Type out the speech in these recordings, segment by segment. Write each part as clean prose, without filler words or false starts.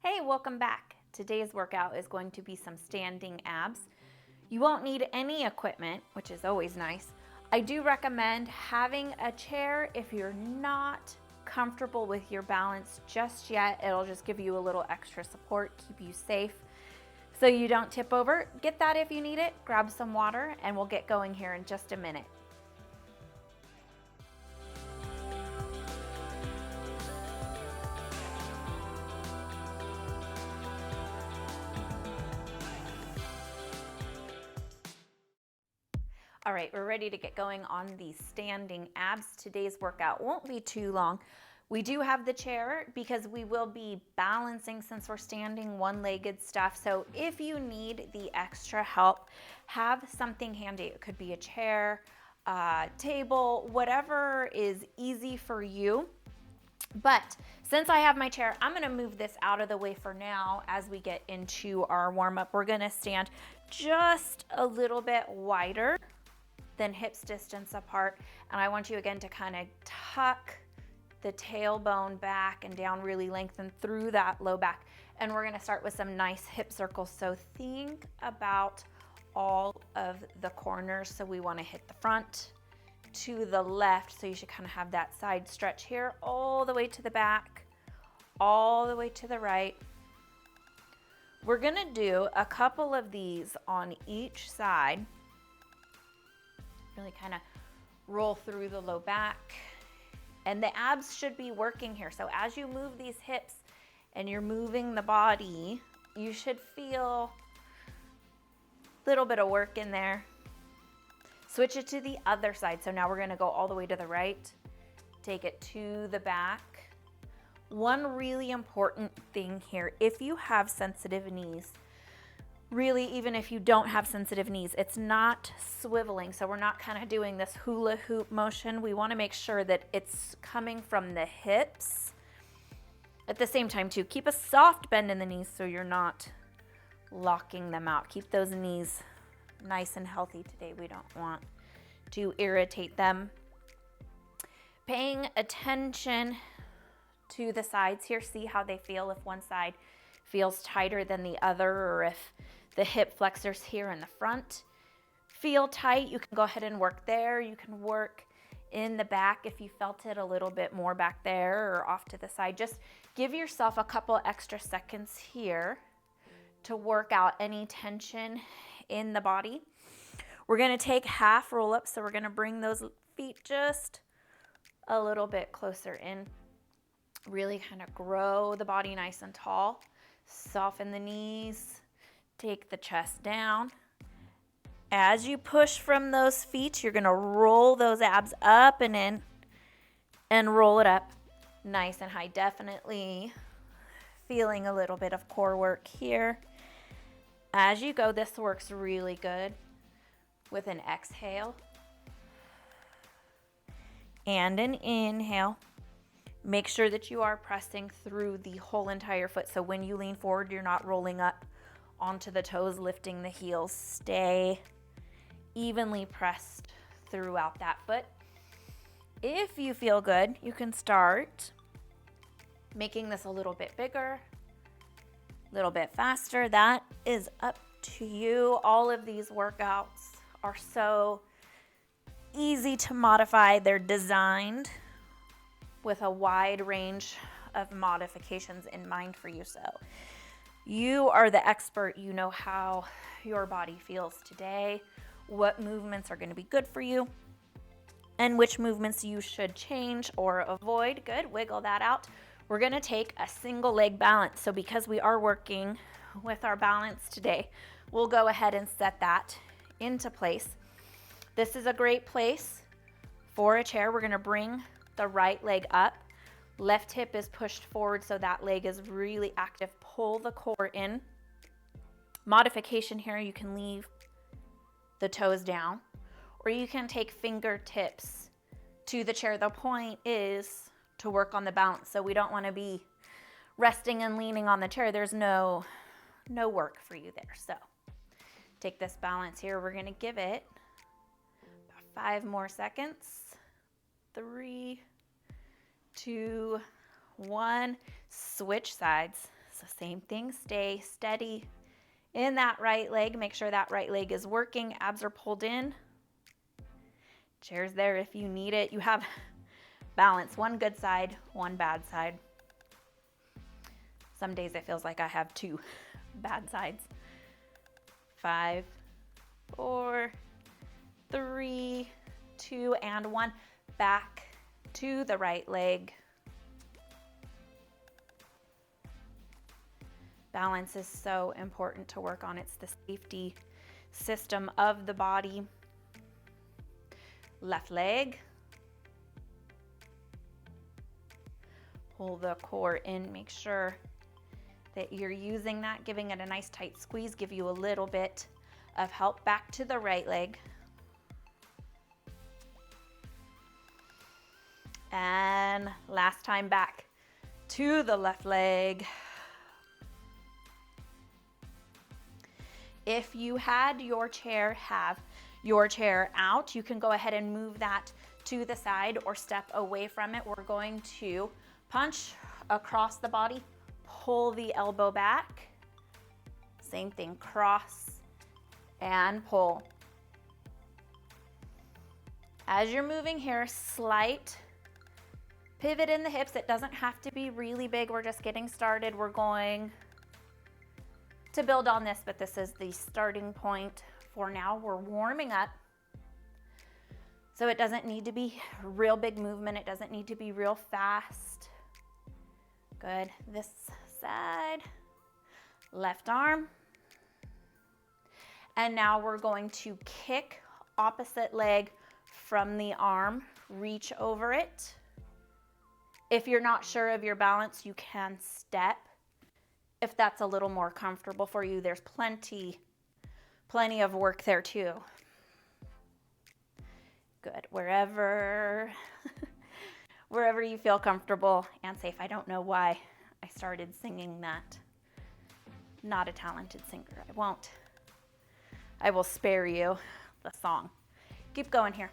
Hey, welcome back. Today's workout is going to be some standing abs. You won't need any equipment, which is always nice. I do recommend having a chair if you're not comfortable with your balance just yet. It'll just give you a little extra support, keep you safe so you don't tip over. Get that if you need it. Grab some water and we'll get going here in just a minute. All right, we're ready to get going on the standing abs. Today's workout won't be too long. We do have the chair because we will be balancing since we're standing one-legged stuff. So if you need the extra help, have something handy. It could be a chair, a table, whatever is easy for you. But since I have my chair, I'm gonna move this out of the way for now as we get into our warm-up. We're gonna stand just a little bit wider than hips distance apart. And I want you again to kind of tuck the tailbone back and down, really lengthen through that low back. And we're gonna start with some nice hip circles. So think about all of the corners. So we wanna hit the front to the left. So you should kind of have that side stretch here, all the way to the back, all the way to the right. We're gonna do a couple of these on each side. Really kind of roll through the low back. And the abs should be working here. So as you move these hips and you're moving the body, you should feel a little bit of work in there. Switch it to the other side. So now we're gonna go all the way to the right. Take it to the back. One really important thing here, if you have sensitive knees, really, even if you don't have sensitive knees, it's not swiveling. So we're not kind of doing this hula hoop motion. We want to make sure that it's coming from the hips. At the same time too, keep a soft bend in the knees so you're not locking them out. Keep those knees nice and healthy today. We don't want to irritate them. Paying attention to the sides here. See how they feel, if one side feels tighter than the other, or if the hip flexors here in the front feel tight, you can go ahead and work there. You can work in the back if you felt it a little bit more back there or off to the side. Just give yourself a couple extra seconds here to work out any tension in the body. We're gonna take half roll up, so we're gonna bring those feet just a little bit closer in. Really kind of grow the body nice and tall. Soften the knees, take the chest down. As you push from those feet, you're gonna roll those abs up and in and roll it up nice and high. Definitely feeling a little bit of core work here. As you go, this works really good with an exhale and an inhale. Make sure that you are pressing through the whole entire foot. So when you lean forward, you're not rolling up onto the toes, lifting the heels. Stay evenly pressed throughout that foot. If you feel good, you can start making this a little bit bigger, a little bit faster. That is up to you. All of these workouts are so easy to modify. They're designed with a wide range of modifications in mind for you. So you are the expert. You know how your body feels today, what movements are going to be good for you, and which movements you should change or avoid. Good, wiggle that out. We're going to take a single leg balance. So because we are working with our balance today, we'll go ahead and set that into place. This is a great place for a chair. We're going to bring the right leg up. Left hip is pushed forward so that leg is really active. Pull the core in. Modification here, you can leave the toes down, or you can take fingertips to the chair. The point is to work on the balance. So we don't want to be resting and leaning on the chair. There's no work for you there. So take this balance here. We're going to give it about 5 more seconds. 3, 2, 1. Switch sides. So So same thing, stay steady in that right leg. Make sure that right leg is working. Abs are pulled in. Chair's there if you need it. You have balance, one good side, one bad side. Some days it feels like I have two bad sides. 5, 4, 3, 2, and 1. Back to the right leg. Balance is so important to work on. It's the safety system of the body. Left leg. Pull the core in. Make sure that you're using that, giving it a nice tight squeeze, give you a little bit of help. Back to the right leg. And last time back to the left leg. If you had your chair, have your chair out, you can go ahead and move that to the side or step away from it. We're going to punch across the body, pull the elbow back. Same thing, cross and pull. As you're moving here, slight pivot in the hips. It doesn't have to be really big. We're just getting started. We're going to build on this, but this is the starting point for now. We're warming up. So it doesn't need to be real big movement. It doesn't need to be real fast. Good. This side, left arm. And now we're going to kick opposite leg from the arm, reach over it. If you're not sure of your balance, you can step. If that's a little more comfortable for you, there's plenty of work there too. Good. Wherever you feel comfortable and safe. I don't know why I started singing that. Not a talented singer. I will spare you the song. Keep going here.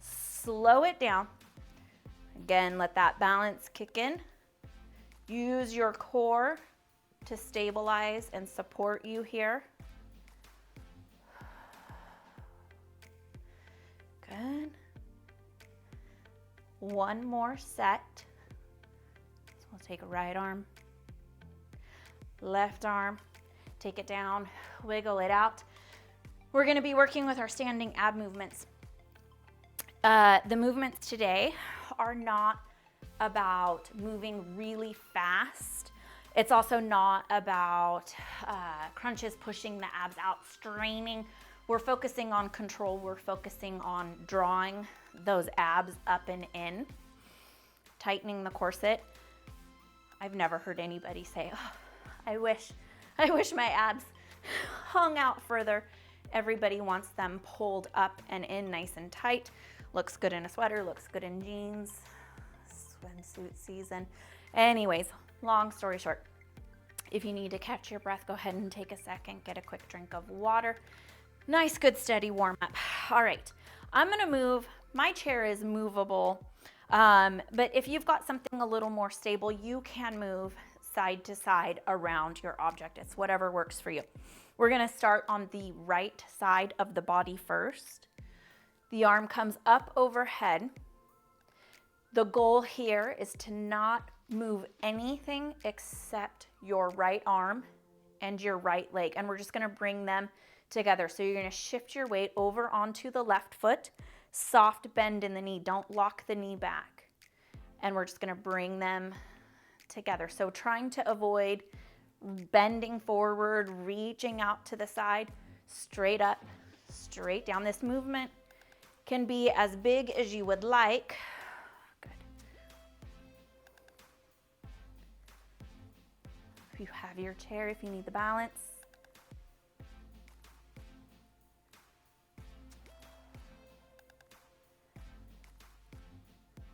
Slow it down. Again, let that balance kick in. Use your core to stabilize and support you here. Good. One more set. So we'll take a right arm, left arm, take it down, wiggle it out. We're going to be working with our standing ab movements. The movements today are not about moving really fast. It's also not about crunches, pushing the abs out, straining. We're focusing on control. We're focusing on drawing those abs up and in, tightening the corset. I've never heard anybody say, oh, I wish my abs hung out further. Everybody wants them pulled up and in nice and tight. Looks good in a sweater, looks good in jeans, swimsuit season. Anyways, long story short, if you need to catch your breath, go ahead and take a second, get a quick drink of water. Nice, good, steady warm up. All right, I'm gonna move. My chair is movable, but if you've got something a little more stable, you can move side to side around your object. It's whatever works for you. We're gonna start on the right side of the body first. The arm comes up overhead. The goal here is to not move anything except your right arm and your right leg. And we're just gonna bring them together. So you're gonna shift your weight over onto the left foot, soft bend in the knee. Don't lock the knee back. And we're just gonna bring them together. So trying to avoid bending forward, reaching out to the side, straight up, straight down. This movement can be as big as you would like. Good. If you have your chair, if you need the balance.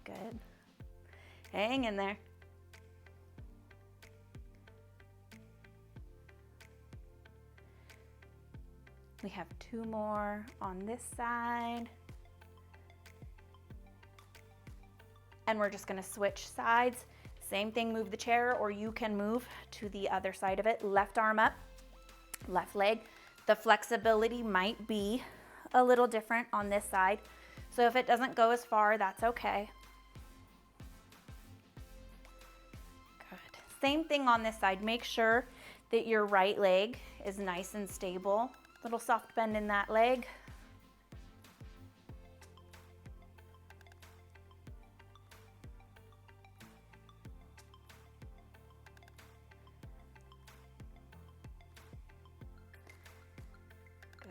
Good. Hang in there. We have 2 more on this side. And we're just gonna switch sides. Same thing, move the chair, or you can move to the other side of it. Left arm up, left leg. The flexibility might be a little different on this side. So if it doesn't go as far, that's okay. Good. Same thing on this side. Make sure that your right leg is nice and stable. Little soft bend in that leg.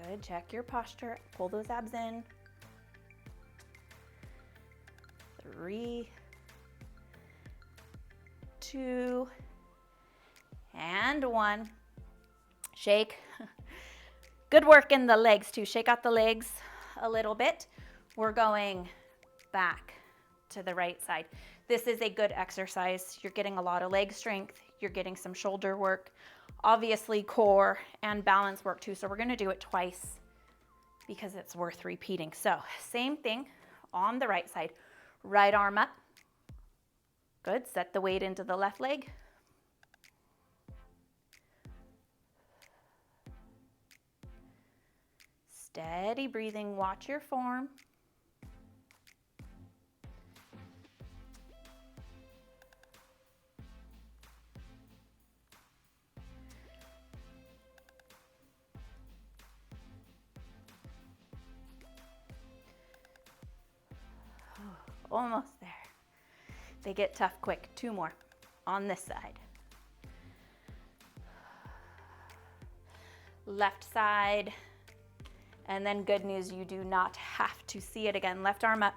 Good, check your posture, pull those abs in. 3, 2, and 1. Shake. Good work in the legs too. Shake out the legs a little bit. We're going back to the right side. This is a good exercise. You're getting a lot of leg strength. You're getting some shoulder work, obviously core and balance work too. So we're gonna do it twice because it's worth repeating. So same thing on the right side. Right arm up. Good, set the weight into the left leg. Steady breathing, watch your form. Almost there. They get tough quick. 2 more on this side. Left side. And then good news, you do not have to see it again. Left arm up.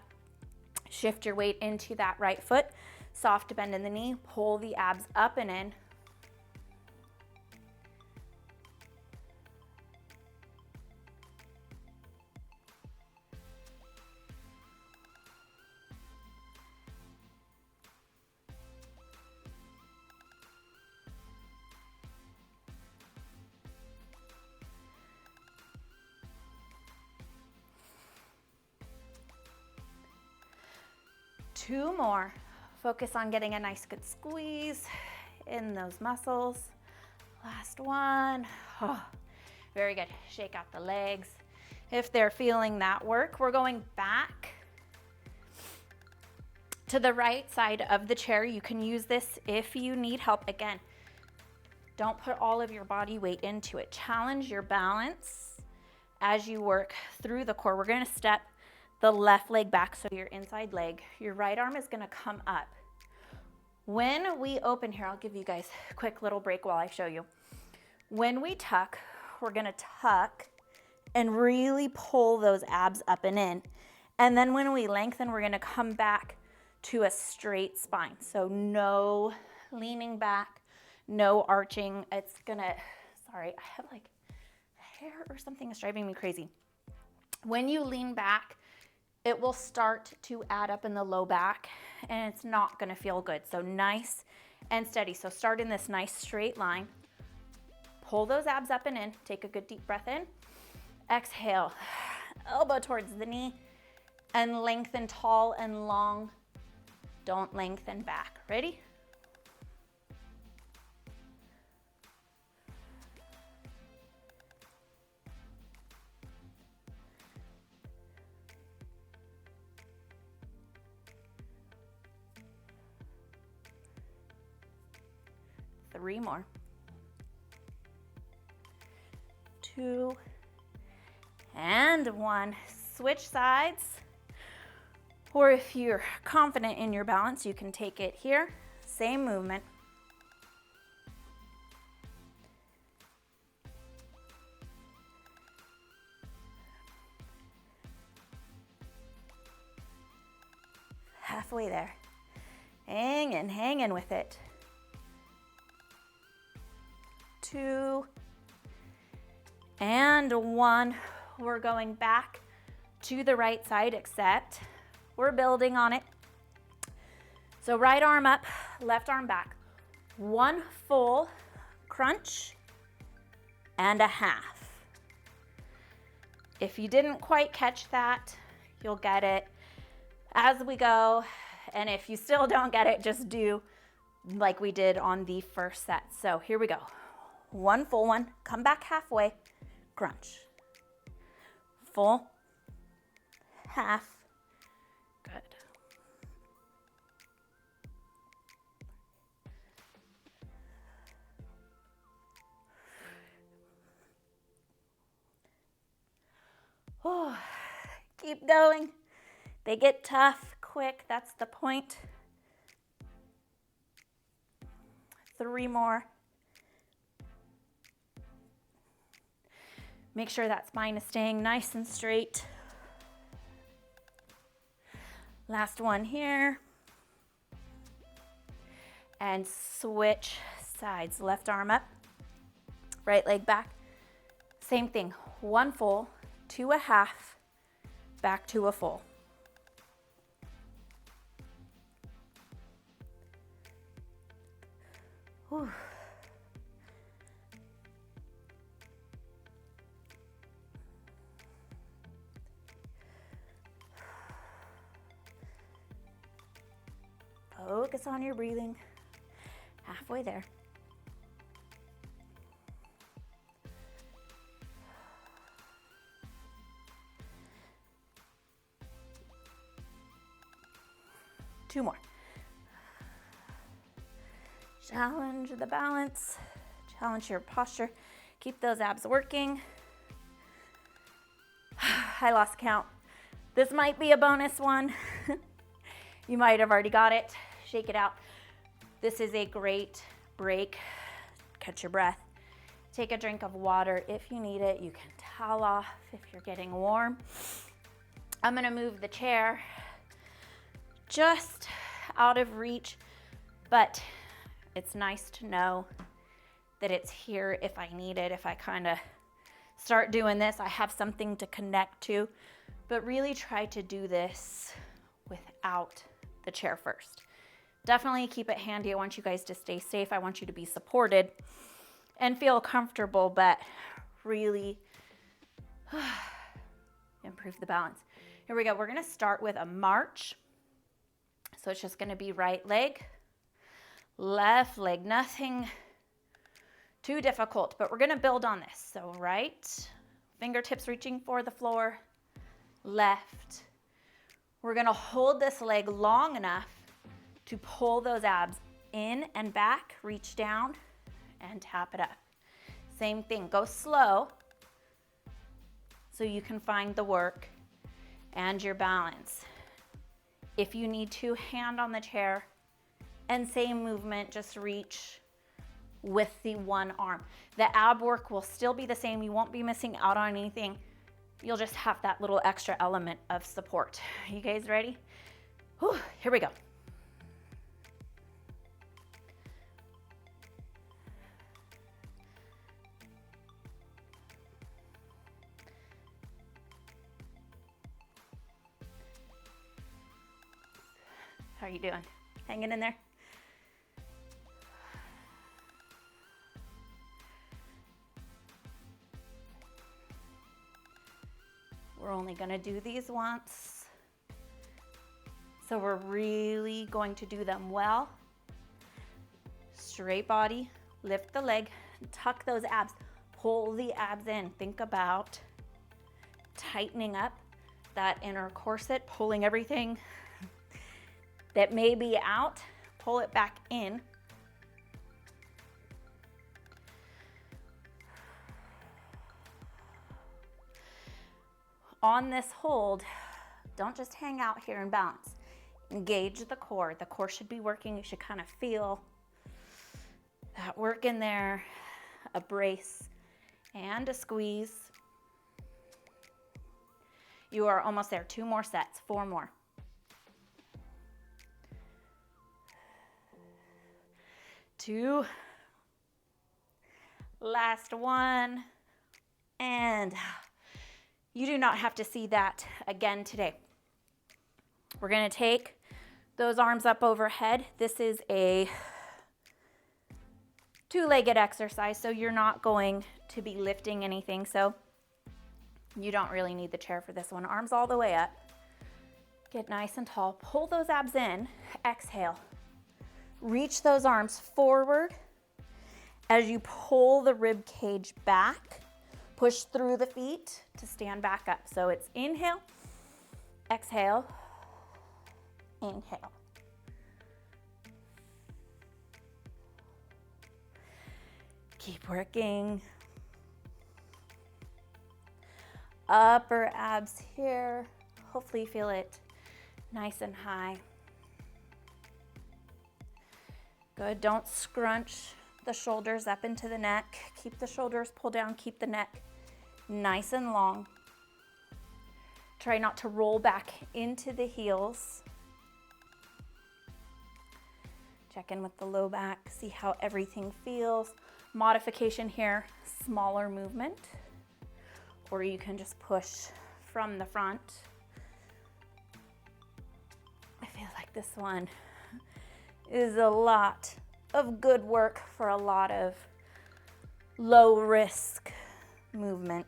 Shift your weight into that right foot. Soft bend in the knee. Pull the abs up and in. Two more. Focus on getting a nice good squeeze in those muscles. Last one. Oh, very good. Shake out the legs. If they're feeling that work, we're going back to the right side of the chair. You can use this if you need help. Again, don't put all of your body weight into it. Challenge your balance as you work through the core. We're going to step the left leg back, so your inside leg, your right arm is gonna come up. When we open here, I'll give you guys a quick little break while I show you. When we tuck, we're gonna tuck and really pull those abs up and in. And then when we lengthen, we're gonna come back to a straight spine. So no leaning back, no arching. It's gonna, sorry, I have like hair or something is driving me crazy. When you lean back, it will start to add up in the low back and it's not gonna feel good. So nice and steady. So start in this nice straight line. Pull those abs up and in. Take a good deep breath in. Exhale, elbow towards the knee and lengthen tall and long. Don't lengthen back. Ready? Three more. 2 and 1. Switch sides. Or if you're confident in your balance, you can take it here. Same movement. Halfway there. Hanging with it. 2 and 1. We're going back to the right side, except we're building on it. So right arm up, left arm back. 1 full crunch and a half. If you didn't quite catch that, you'll get it as we go. And if you still don't get it, just do like we did on the first set. So here we go. One full one, come back halfway, crunch. Full, half, good. Oh, keep going. They get tough quick, that's the point. 3 more. Make sure that spine is staying nice and straight. Last one here. And switch sides. Left arm up, right leg back. Same thing, 1 full, 2 a half, back to a full. Whew. Focus on your breathing. Halfway there. Two more. Challenge the balance. Challenge your posture. Keep those abs working. I lost count. This might be a bonus one. You might have already got it. Shake it out. This is a great break. Catch your breath. Take a drink of water if you need it. You can towel off if you're getting warm. I'm gonna move the chair just out of reach, but it's nice to know that it's here if I need it. If I kind of start doing this, I have something to connect to, but really try to do this without the chair first. Definitely keep it handy. I want you guys to stay safe. I want you to be supported and feel comfortable, but really improve the balance. Here we go. We're gonna start with a march. So it's just gonna be right leg, left leg, nothing too difficult, but we're gonna build on this. So right, fingertips reaching for the floor, left. We're gonna hold this leg long enough to pull those abs in and back, reach down and tap it up. Same thing, go slow so you can find the work and your balance. If you need to, hand on the chair, and same movement, just reach with the one arm. The ab work will still be the same. You won't be missing out on anything. You'll just have that little extra element of support. You guys ready? Whew, here we go. How are you doing? Hanging in there? We're only gonna do these once. So we're really going to do them well. Straight body, lift the leg, tuck those abs, pull the abs in. Think about tightening up that inner corset, pulling everything that may be out, pull it back in. On this hold, don't just hang out here and balance. Engage the core. The core should be working. You should kind of feel that work in there. A brace and a squeeze. You are almost there. 2 more sets, 4 more. Two. Last one. And you do not have to see that again today. We're gonna take those arms up overhead. This is a 2-legged exercise, so you're not going to be lifting anything, so you don't really need the chair for this one. Arms all the way up. Get nice and tall. Pull those abs in. Exhale. Reach those arms forward as you pull the rib cage back. Push through the feet to stand back up. So it's inhale, exhale, inhale. Keep working. Upper abs here. Hopefully you feel it nice and high. Good, don't scrunch the shoulders up into the neck. Keep the shoulders pulled down, keep the neck nice and long. Try not to roll back into the heels. Check in with the low back, see how everything feels. Modification here, smaller movement, or you can just push from the front. I feel like this one is a lot of good work for a lot of low risk movement.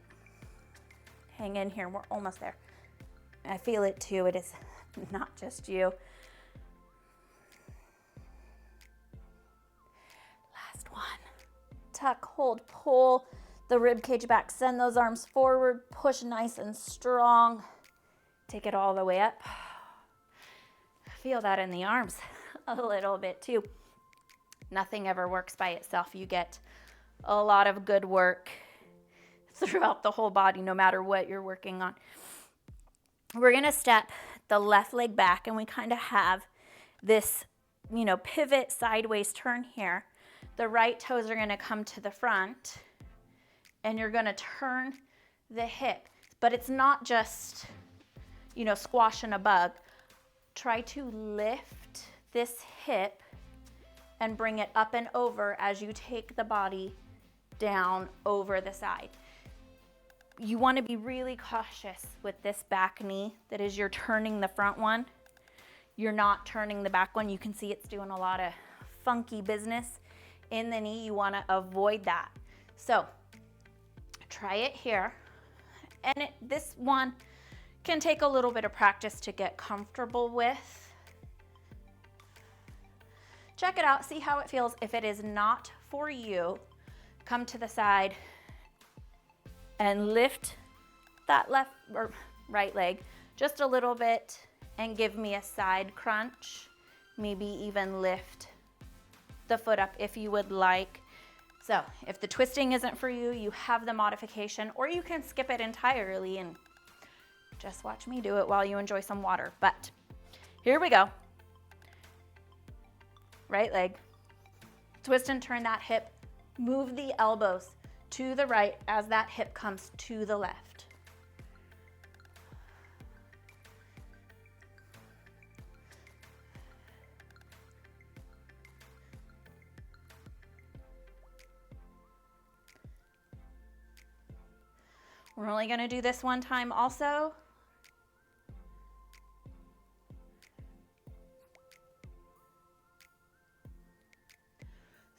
Hang in here, we're almost there. I feel it too, it is not just you. Last one. Tuck, hold, pull the rib cage back, send those arms forward, push nice and strong. Take it all the way up. Feel that in the arms a little bit too. Nothing ever works by itself. You get a lot of good work throughout the whole body, no matter what you're working on. We're gonna step the left leg back, and we kind of have this, pivot sideways turn here. The right toes are gonna come to the front, and you're gonna turn the hip, but it's not just, squashing a bug. Try to lift this hip and bring it up and over as you take the body down over the side. You want to be really cautious with this back knee. That is, you're turning the front one. You're not turning the back one. You can see it's doing a lot of funky business in the knee. You want to avoid that. So try it here. And this one can take a little bit of practice to get comfortable with. Check it out, see how it feels. If it is not for you, come to the side and lift that left or right leg just a little bit and give me a side crunch. Maybe even lift the foot up if you would like. So if the twisting isn't for you, you have the modification, or you can skip it entirely and just watch me do it while you enjoy some water. But here we go. Right leg, twist and turn that hip, move the elbows to the right as that hip comes to the left. We're only going to do this one time also.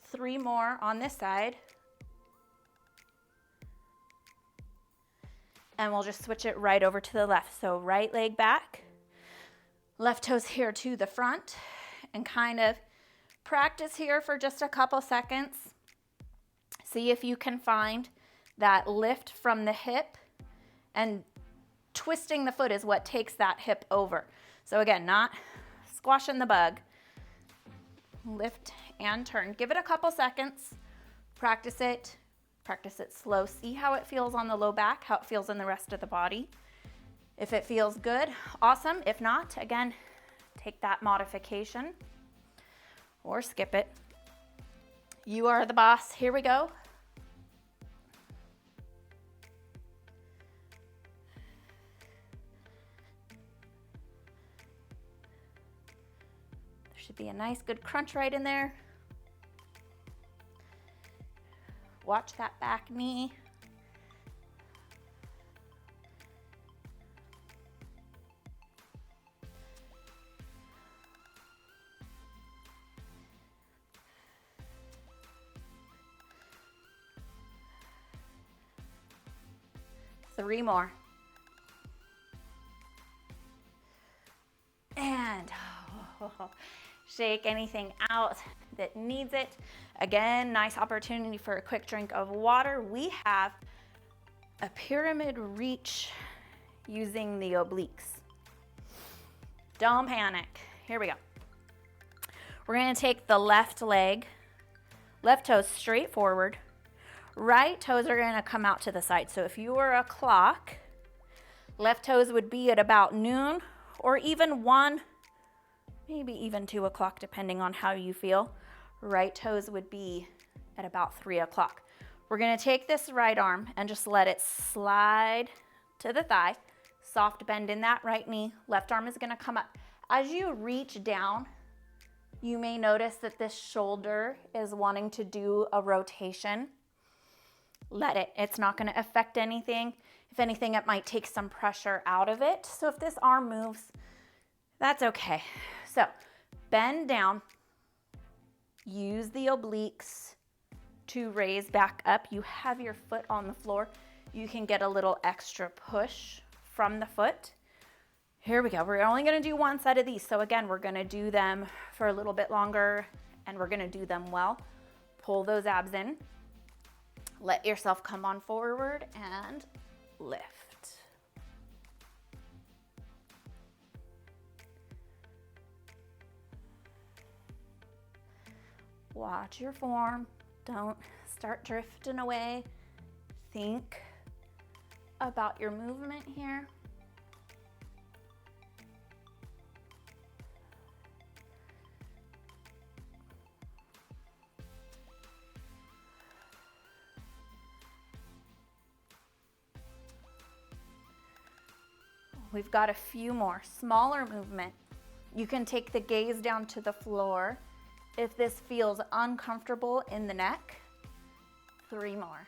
Three more on this side. And we'll just switch it right over to the left. So right leg back, left toes here to the front, and kind of practice here for just a couple seconds. See if you can find that lift from the hip, and twisting the foot is what takes that hip over. So again, not squashing the bug. Lift and turn. Give it a couple seconds. Practice it slow. See how it feels on the low back, how it feels in the rest of the body. If it feels good, awesome. If not, again, take that modification or skip it. You are the boss. Here we go. There should be a nice good crunch right in there. Watch that back knee. Three more. And Shake anything out that needs it. Again, nice opportunity for a quick drink of water. We have a pyramid reach using the obliques. Don't panic. Here we go. We're going to take the left leg, left toes straight forward. Right toes are going to come out to the side. So if you were a clock, left toes would be at about noon or even 1, maybe even 2 o'clock, depending on how you feel. Right toes would be at about 3 o'clock. We're going to take this right arm and just let it slide to the thigh. Soft bend in that right knee. Left arm is going to come up. As you reach down, you may notice that this shoulder is wanting to do a rotation. Let it. It's not going to affect anything. If anything, it might take some pressure out of it. So if this arm moves, that's okay. So bend down. Use the obliques to raise back up. You have your foot on the floor. You can get a little extra push from the foot. Here we go. We're only going to do one set of these. So again, we're going to do them for a little bit longer and we're going to do them well. Pull those abs in. Let yourself come on forward and lift. Watch your form. Don't start drifting away. Think about your movement here. We've got a few more. Smaller movement. You can take the gaze down to the floor. If this feels uncomfortable in the neck, 3 more.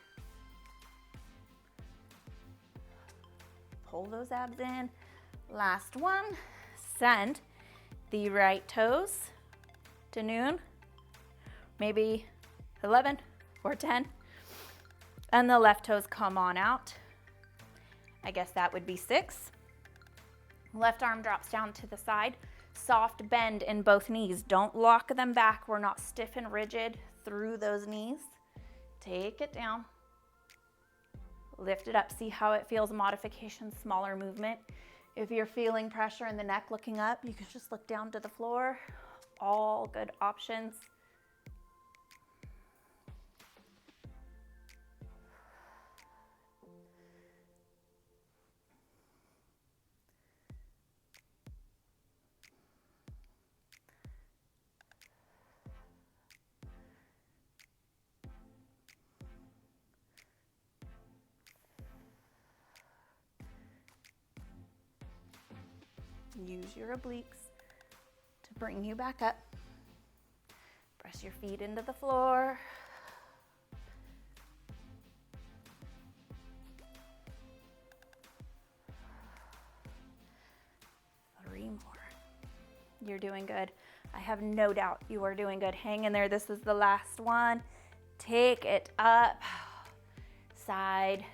Pull those abs in. Last one. Send the right toes to noon, maybe 11 or 10. And the left toes come on out. I guess that would be 6. Left arm drops down to the side. Soft bend in both knees. Don't lock them back. We're not stiff and rigid through those knees. Take it down. Lift it up. See how it feels. Modification, smaller movement. If you're feeling pressure in the neck looking up, you can just look down to the floor. All good options. Use your obliques to bring you back up. Press your feet into the floor. Three more. You're doing good. I have no doubt you are doing good. Hang in there. This is the last one. Take it up. Side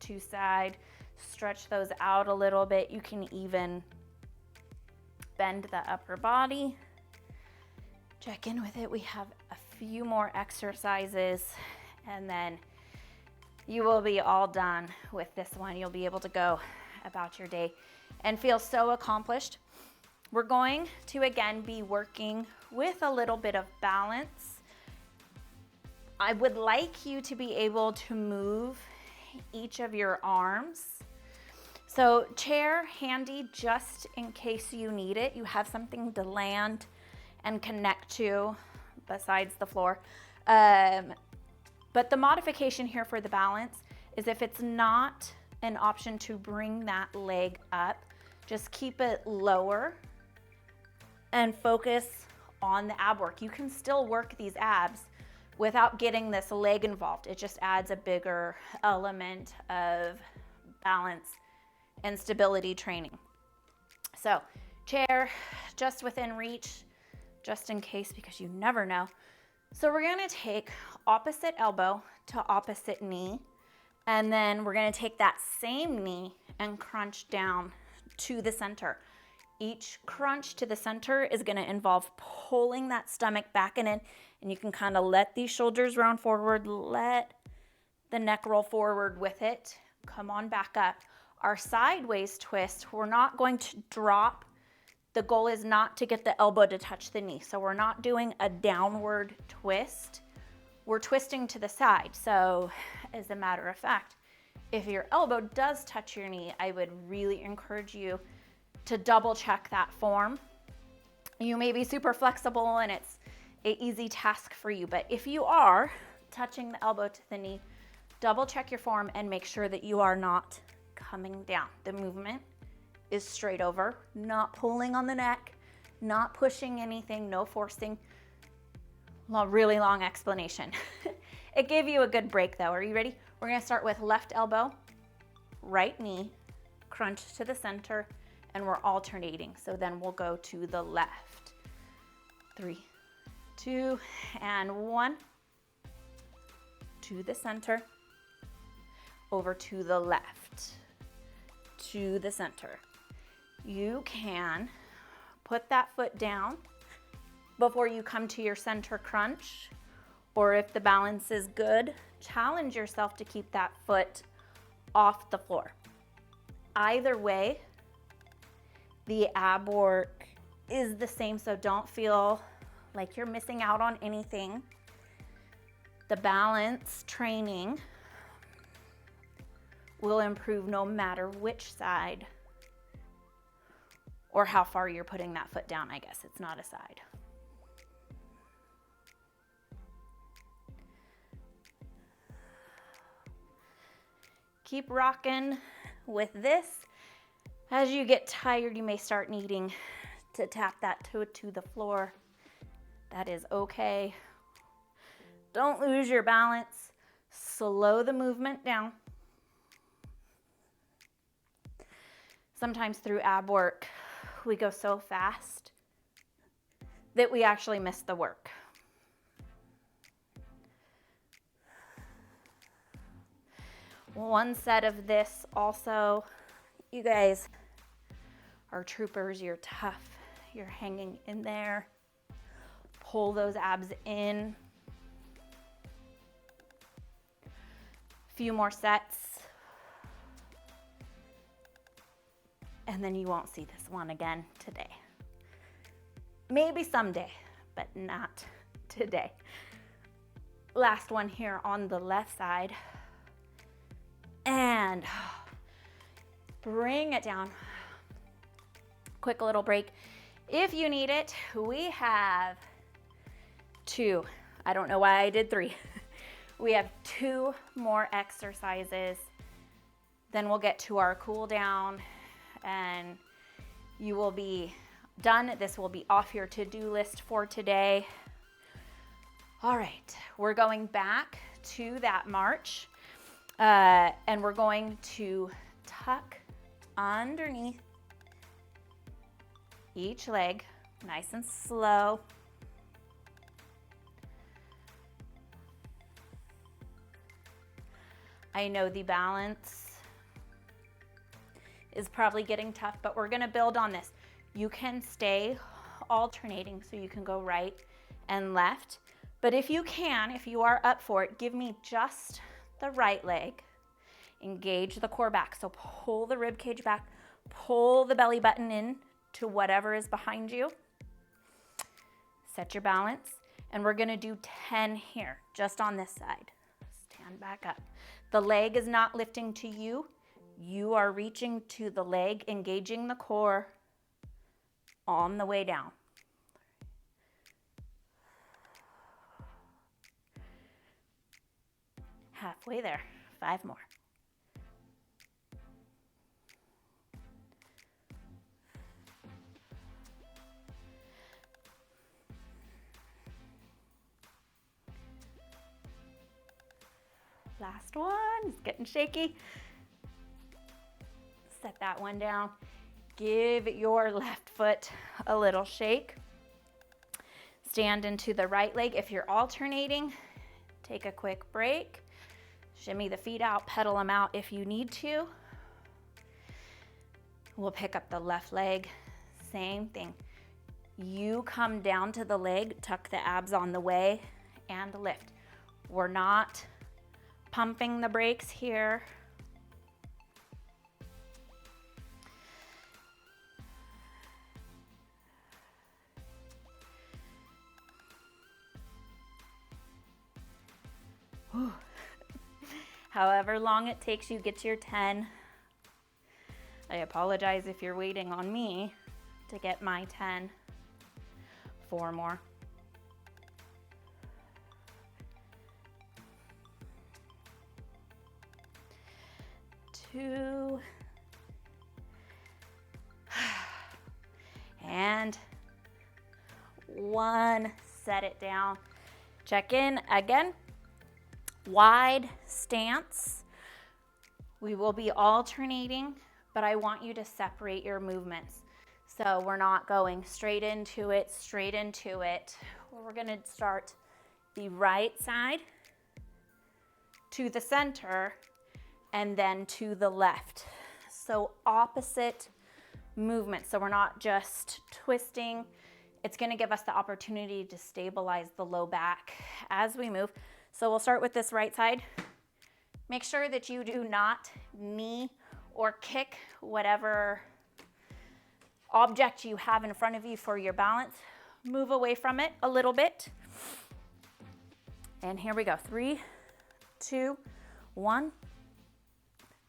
to side. Stretch those out a little bit. You can even bend the upper body. Check in with it. We have a few more exercises and then you will be all done with this one. You'll be able to go about your day and feel so accomplished. We're going to again be working with a little bit of balance. I would like you to be able to move each of your arms. So chair handy just in case you need it. You have something to land and connect to besides the floor. But the modification here for the balance is if it's not an option to bring that leg up, just keep it lower and focus on the ab work. You can still work these abs without getting this leg involved. It just adds a bigger element of balance and stability training. So chair just within reach, just in case, because you never know. So we're gonna take opposite elbow to opposite knee, and then we're gonna take that same knee and crunch down to the center. Each crunch to the center is going to involve pulling that stomach back and in, and you can kind of let these shoulders round forward, let the neck roll forward with it. Come on back up. Our sideways twist, we're not going to drop. The goal is not to get the elbow to touch the knee. So we're not doing a downward twist. We're twisting to the side. So as a matter of fact, if your elbow does touch your knee, I would really encourage you to double check that form. You may be super flexible and it's an easy task for you, but if you are touching the elbow to the knee, double check your form and make sure that you are not coming down. The movement is straight over, not pulling on the neck, not pushing anything, no forcing. Really long explanation. It gave you a good break though. Are you ready? We're gonna start with left elbow, right knee, crunch to the center, and we're alternating. So then we'll go to the left. 3, 2, and 1. To the center, over to the left, to the center. You can put that foot down before you come to your center crunch, or if the balance is good, challenge yourself to keep that foot off the floor. Either way, the ab work is the same, so don't feel like you're missing out on anything. The balance training will improve no matter which side or how far you're putting that foot down. I guess it's not a side. Keep rocking with this. As you get tired, you may start needing to tap that toe to the floor. That is okay. Don't lose your balance. Slow the movement down. Sometimes through ab work, we go so fast that we actually miss the work. One set of this also, you guys are troopers, you're tough, you're hanging in there. Pull those abs in. Few more sets. And then you won't see this one again today. Maybe someday, but not today. Last one here on the left side. And bring it down. Quick little break. If you need it, we have 2. I don't know why I did 3. We have 2 more exercises. Then we'll get to our cool down and you will be done. This will be off your to-do list for today. All right, we're going back to that march. And we're going to tuck underneath each leg, nice and slow. I know the balance is probably getting tough, but we're gonna build on this. You can stay alternating, so you can go right and left. But if you can, if you are up for it, give me just the right leg. Engage the core back. So pull the rib cage back, pull the belly button in to whatever is behind you. Set your balance. And we're gonna do 10 here, just on this side. Stand back up. The leg is not lifting to you. You are reaching to the leg, engaging the core on the way down. Halfway there, 5 more. Last one, it's getting shaky. Set that one down. Give your left foot a little shake. Stand into the right leg. If you're alternating, take a quick break. Shimmy the feet out, pedal them out if you need to. We'll pick up the left leg, same thing. You come down to the leg, tuck the abs on the way, and lift. We're not pumping the brakes here. However long it takes you get to your 10. I apologize if you're waiting on me to get my 10. 4 more. 2. And 1. Set it down. Check in again. Wide stance. We will be alternating, but I want you to separate your movements. So we're not going straight into it. We're gonna start the right side to the center and then to the left. So opposite movement. So we're not just twisting. It's gonna give us the opportunity to stabilize the low back as we move. So we'll start with this right side. Make sure that you do not knee or kick whatever object you have in front of you for your balance. Move away from it a little bit. And here we go. 3, 2, 1.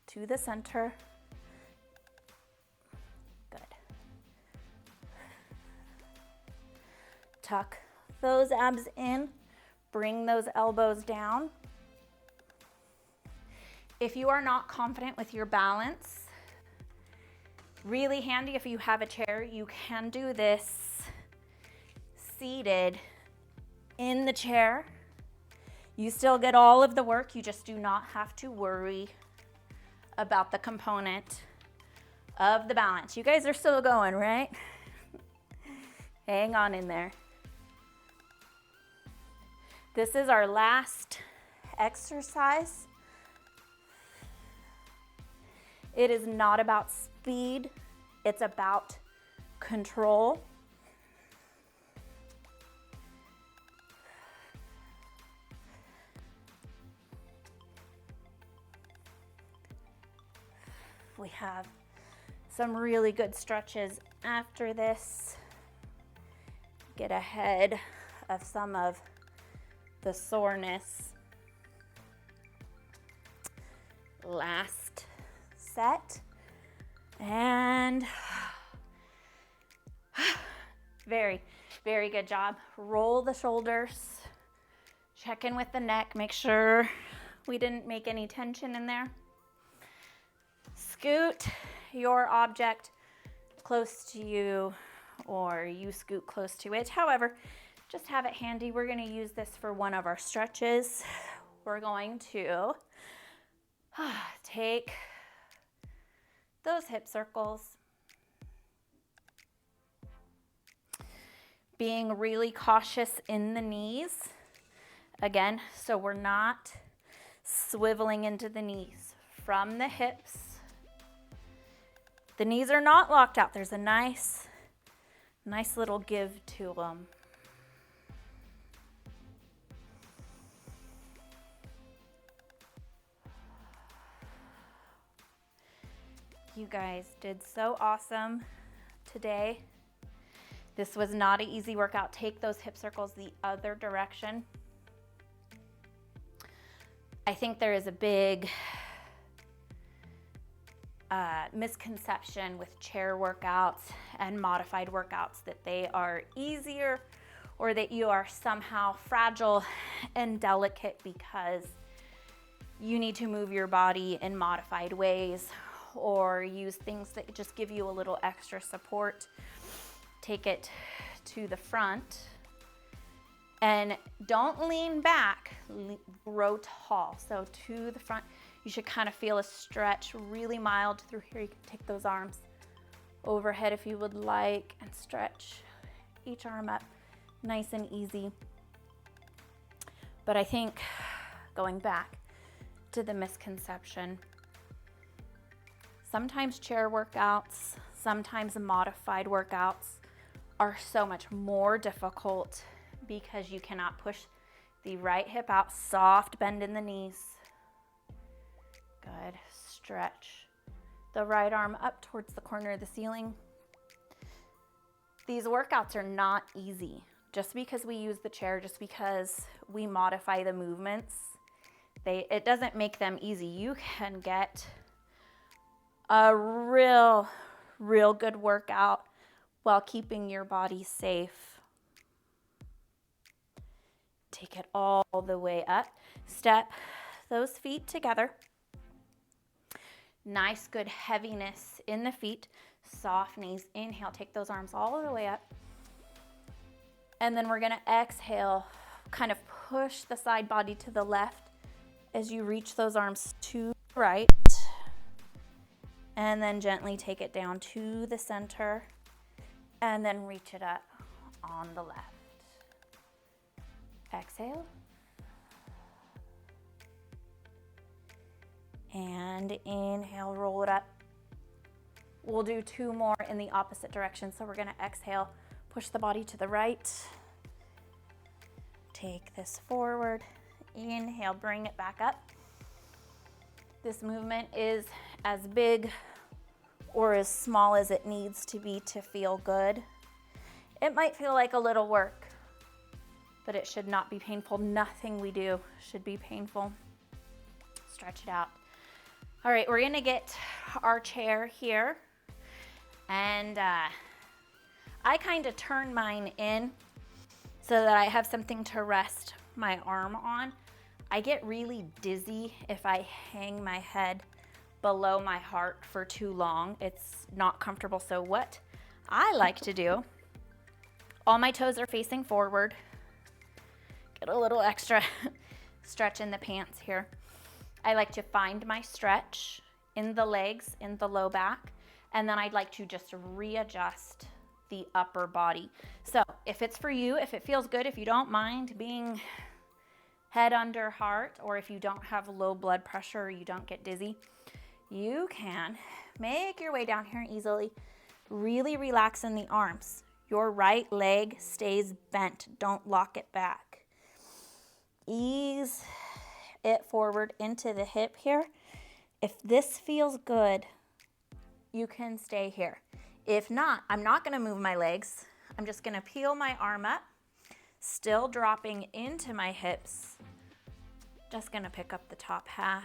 To the center. Good. Tuck those abs in. Bring those elbows down. If you are not confident with your balance, really handy if you have a chair, you can do this seated in the chair. You still get all of the work, you just do not have to worry about the component of the balance. You guys are still going, right? Hang on in there. This is our last exercise. It is not about speed, it's about control. We have some really good stretches after this. Get ahead of some of the soreness. Last set. And very, very good job. Roll the shoulders. Check in with the neck. Make sure we didn't make any tension in there. Scoot your object close to you, or you scoot close to it. However, just have it handy. We're going to use this for one of our stretches. We're going to take those hip circles, being really cautious in the knees. Again, so we're not swiveling into the knees. From the hips, the knees are not locked out. There's a nice little give to them. You guys did so awesome today. This was not an easy workout. Take those hip circles the other direction. I think there is a big misconception with chair workouts and modified workouts that they are easier or that you are somehow fragile and delicate because you need to move your body in modified ways or use things that just give you a little extra support. Take it to the front and don't lean back, grow tall. So to the front, you should kind of feel a stretch really mild through here. You can take those arms overhead if you would like and stretch each arm up nice and easy. But I think going back to the misconception, sometimes chair workouts, Sometimes modified workouts are so much more difficult because you cannot push the right hip out, soft bend in the knees. Good, stretch the right arm up towards the corner of the ceiling. These workouts are not easy. Just because we use the chair, just because we modify the movements, it doesn't make them easy. You can get a real good workout while keeping your body safe. Take it all the way up. Step those feet together. Nice, good heaviness in the feet. Soft knees. Inhale, take those arms all the way up. And then we're gonna exhale, kind of push the side body to the left as you reach those arms to the right. And then gently take it down to the center and then reach it up on the left. Exhale. And inhale, roll it up. We'll do 2 more in the opposite direction. So we're gonna exhale, push the body to the right. Take this forward. Inhale, bring it back up. This movement is as big or as small as it needs to be to feel good. It might feel like a little work, but it should not be painful. Nothing we do should be painful. Stretch it out. All right, we're gonna get our chair here. And I kind of turn mine in so that I have something to rest my arm on. I get really dizzy if I hang my head below my heart for too long. It's not comfortable. So what I like to do, all my toes are facing forward. Get a little extra stretch in the pants here. I like to find my stretch in the legs, in the low back, and then I'd like to just readjust the upper body. So if it's for you, if it feels good, if you don't mind being head under heart, or if you don't have low blood pressure or you don't get dizzy, you can make your way down here easily. Really relax in the arms. Your right leg stays bent. Don't lock it back. Ease it forward into the hip here. If this feels good, you can stay here. If not, I'm not gonna move my legs. I'm just gonna peel my arm up, still dropping into my hips. Just gonna pick up the top half.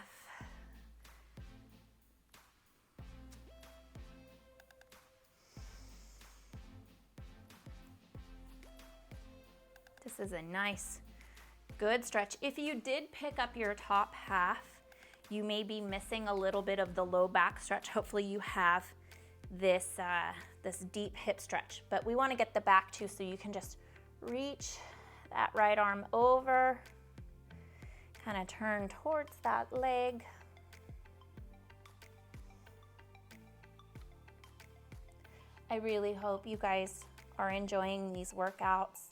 This is a nice, good stretch. If you did pick up your top half, you may be missing a little bit of the low back stretch. Hopefully you have this deep hip stretch, but we want to get the back too, so you can just reach that right arm over, kind of turn towards that leg. I really hope you guys are enjoying these workouts.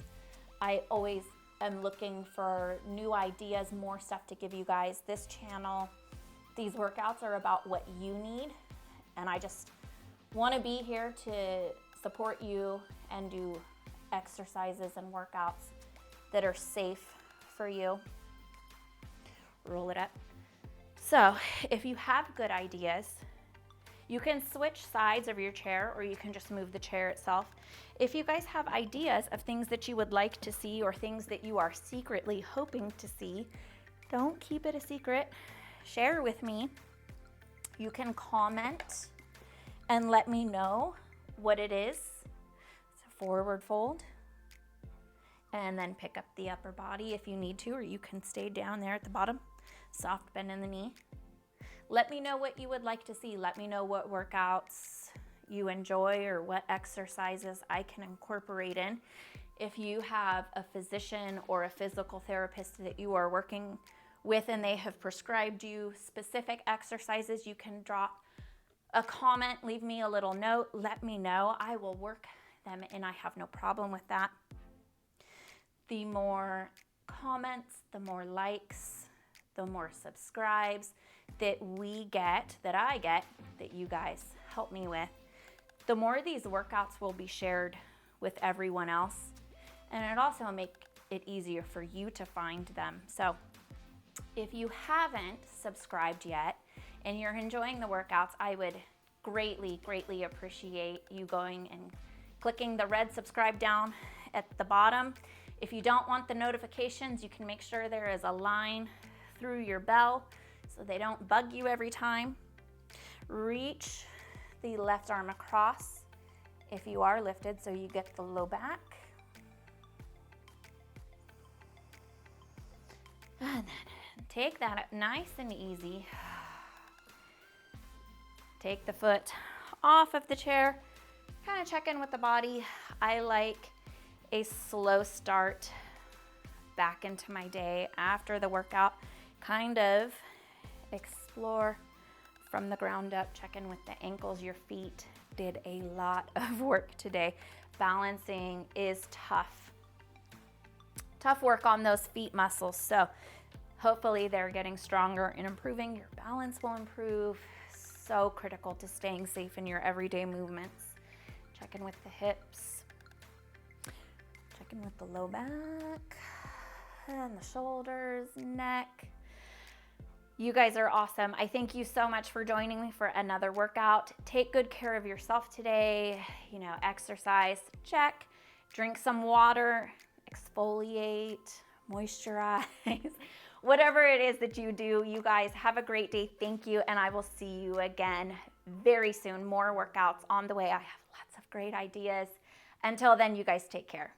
I always am looking for new ideas, more stuff to give you guys. This channel, these workouts are about what you need, and I just want to be here to support you and do exercises and workouts that are safe for you. Roll it up. So if you have good ideas, you can switch sides of your chair, or you can just move the chair itself. If you guys have ideas of things that you would like to see, or things that you are secretly hoping to see, don't keep it a secret. Share with me. You can comment and let me know what it is. So forward fold, and then pick up the upper body if you need to, or you can stay down there at the bottom. Soft bend in the knee. Let me know what you would like to see. Let me know what workouts you enjoy or what exercises I can incorporate in. If you have a physician or a physical therapist that you are working with and they have prescribed you specific exercises, you can drop a comment, leave me a little note, let me know. I will work them and I have no problem with that. The more comments, the more likes, the more subscribes that we get, that I get, that you guys help me with, the more these workouts will be shared with everyone else, and it also make it easier for you to find them. So if you haven't subscribed yet and you're enjoying the workouts, I would greatly, greatly appreciate you going and clicking the red subscribe down at the bottom. If you don't want the notifications, you can make sure there is a line through your bell so they don't bug you every time. Reach the left arm across if you are lifted so you get the low back. And then take that up nice and easy. Take the foot off of the chair, kind of check in with the body. I like a slow start back into my day after the workout. Kind of explore from the ground up, check in with the ankles. Your feet did a lot of work today. Balancing is tough. Tough work on those feet muscles. So hopefully they're getting stronger and improving. Your balance will improve. So critical to staying safe in your everyday movements. Check in with the hips. Check in with the low back and the shoulders, neck. You guys are awesome. I thank you so much for joining me for another workout. Take good care of yourself today. You know, exercise, check. Drink some water, exfoliate, moisturize. Whatever it is that you do, you guys have a great day. Thank you, and I will see you again very soon. More workouts on the way. I have lots of great ideas. Until then, you guys take care.